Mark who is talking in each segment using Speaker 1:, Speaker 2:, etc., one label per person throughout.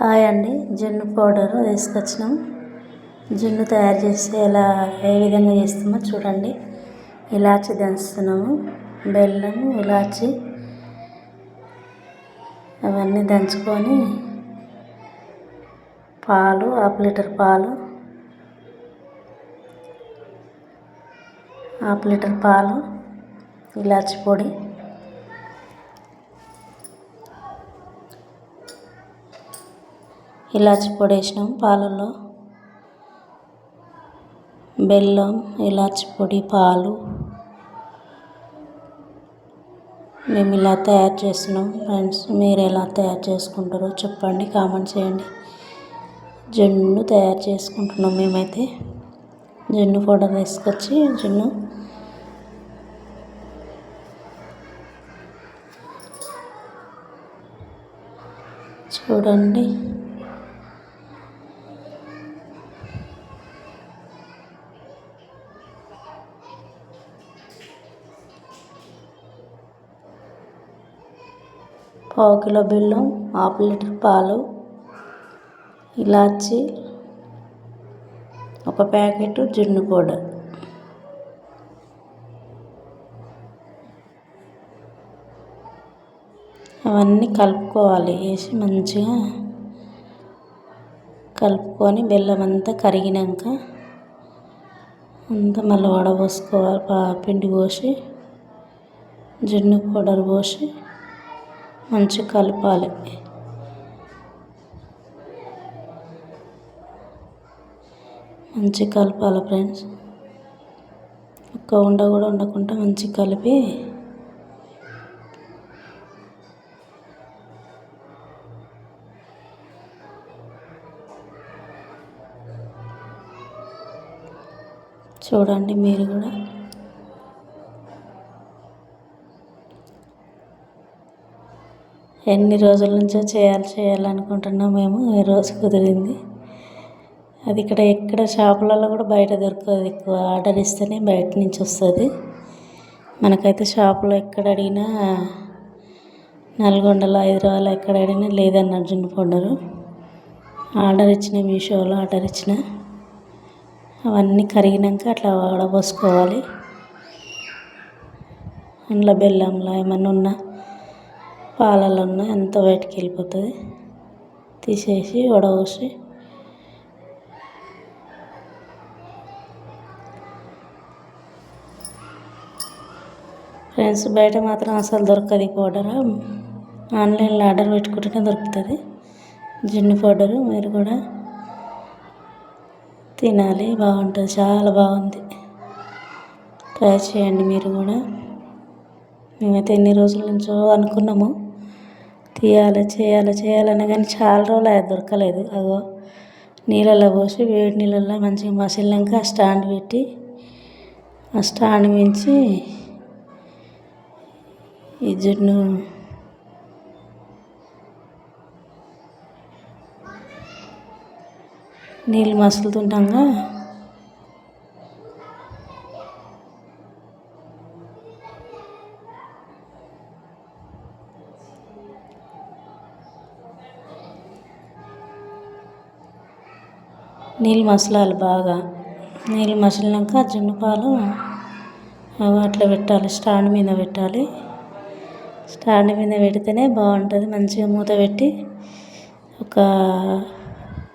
Speaker 1: Hi అండి, జున్ను powder తీసుకొచ్చినాం. జున్ను తయారు చేసి ఏ విధంగా చేస్తామో చూడండి. ఇలాచి దంచుతున్నాము, బెల్లం, ఇలాచి అవన్నీ దంచుకొని పాలు, హాఫ్ లీటర్ పాలు, ఇలాచి పొడి, వేసినాం. పాలల్లో బెల్లం, ఇలాచి పొడి, పాలు మేము ఇలా తయారు చేస్తున్నాం. ఫ్రెండ్స్, మీరు ఎలా తయారు చేసుకుంటారో చెప్పండి, కామెంట్ చేయండి. జున్ను తయారు చేసుకుంటున్నాం. మేమైతే జున్ను పౌడర్ తీసుకొచ్చి జున్ను చూడండి. పావు కిలో బెల్లం, హాఫ్ లీటర్ పాలు, ఇలాచి, ఒక ప్యాకెట్ జున్ను పౌడర్. అవన్నీ కలుపుకోవాలి. వేసి మంచిగా కలుపుకొని బెల్లం అంతా కరిగినాక అంతా మళ్ళీ వడపోసుకోవాలి. పిండి పోసి జున్ను పౌడర్ పోసి మంచిగా కలపాలి. ఫ్రెండ్స్, ఒక్క ఉండ కూడా ఉండకుండా మంచిగా కలిపి చూడండి. మీరు కూడా ఎన్ని రోజుల నుంచో చేయాలనుకుంటున్నాం. మేము ఈ రోజు కుదిరింది. అది ఎక్కడ షాపులలో కూడా బయట దొరకదు. ఎక్కువ ఆర్డర్ ఇస్తేనే బయట నుంచి వస్తుంది. మనకైతే షాపులో ఎక్కడ అడిగినా, నల్గొండలో, హైదరాబాద్లో ఎక్కడ అడిగినా లేదన్నారు జున్ను పౌడరు. మీషోలో ఆర్డర్ ఇచ్చిన. అవన్నీ కరిగినాక అట్లా వడపోసుకోవాలి. అందులో బెల్లంలో ఏమన్నా ఉన్నా, పాలలో ఉన్నా అంత బయటికి వెళ్ళిపోతుంది. తీసేసి వడపోసి ఫ్రెండ్స్, బయట మాత్రం అసలు దొరకదు ఈ పౌడర్. ఆన్లైన్లో ఆర్డర్ పెట్టుకుంటేనే దొరుకుతుంది జున్ను పౌడరు. మీరు కూడా తినాలి, బాగుంటుంది, చాలా బాగుంది. ట్రై చేయండి మీరు కూడా. మేమైతే ఎన్ని రోజుల నుంచో అనుకున్నాము చేయాలని, కానీ చాలా రోజులు అది దొరకలేదు. అగో నీళ్ళలో పోసి వేడి నీళ్ళల్లో మంచిగా మసిలినాక ఆ స్టాండ్ పెట్టి, ఆ స్టాండ్ మించి ఈ జున్ను నీళ్ళు మసులుతుండగా నీళ్ళు మసలాలి బాగా. నీళ్ళు మసిలినాక జున్ను పాలు అట్లా పెట్టాలి. స్టాండ్ మీద పెట్టాలి. స్టాండ్ మీద పెడితేనే బాగుంటుంది. మంచిగా మూత పెట్టి ఒక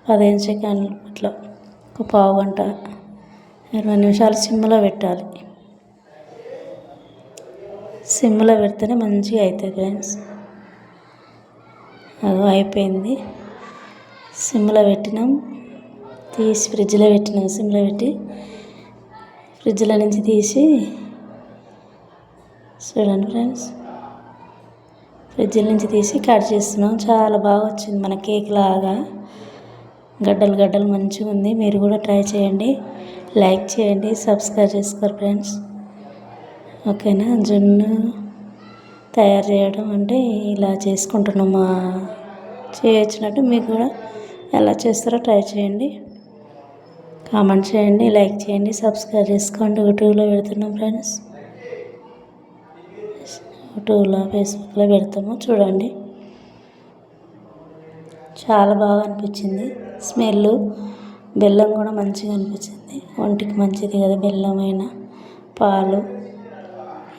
Speaker 1: 15 సెకండ్లు అట్లా, ఒక పావు గంట, 20 నిమిషాలు సిమ్లో పెట్టాలి. సిమ్లో పెడితేనే మంచిగా అవుతుంది ఫ్రెండ్స్. అది అయిపోయింది. సిమ్లో పెట్టినాం, తీసి ఫ్రిడ్జ్లో పెట్టినాం. సిమ్లో పెట్టి ఫ్రిడ్జ్లో నుంచి తీసి చూడండి ఫ్రెండ్స్, ఫ్రిడ్జ్ల నుంచి తీసి కట్ చేస్తున్నాం. చాలా బాగా వచ్చింది, మన కేక్ లాగా గడ్డలు మంచిగా ఉంది. మీరు కూడా ట్రై చేయండి, లైక్ చేయండి, సబ్స్క్రైబ్ చేసుకోరు ఫ్రెండ్స్. ఓకేనా? జున్ను తయారు చేయడం అంటే ఇలా చేసుకుంటున్నాం. చేయొచ్చినట్టు మీకు కూడా ఎలా చేస్తారో ట్రై చేయండి, కామెంట్ చేయండి, లైక్ చేయండి, సబ్స్క్రైబ్ చేసుకోండి. యూట్యూబ్లో పెడుతున్నాం ఫ్రెండ్స్. యూట్యూబ్లో, ఫేస్బుక్లో పెడతాము, చూడండి. చాలా బాగా అనిపించింది. స్మెల్ బెల్లం కూడా మంచిగా అనిపించింది. ఒంటికి మంచిది కదా బెల్లమైన, పాలు,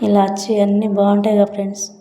Speaker 1: ఇలాచి అన్నీ బాగుంటాయి కదా ఫ్రెండ్స్.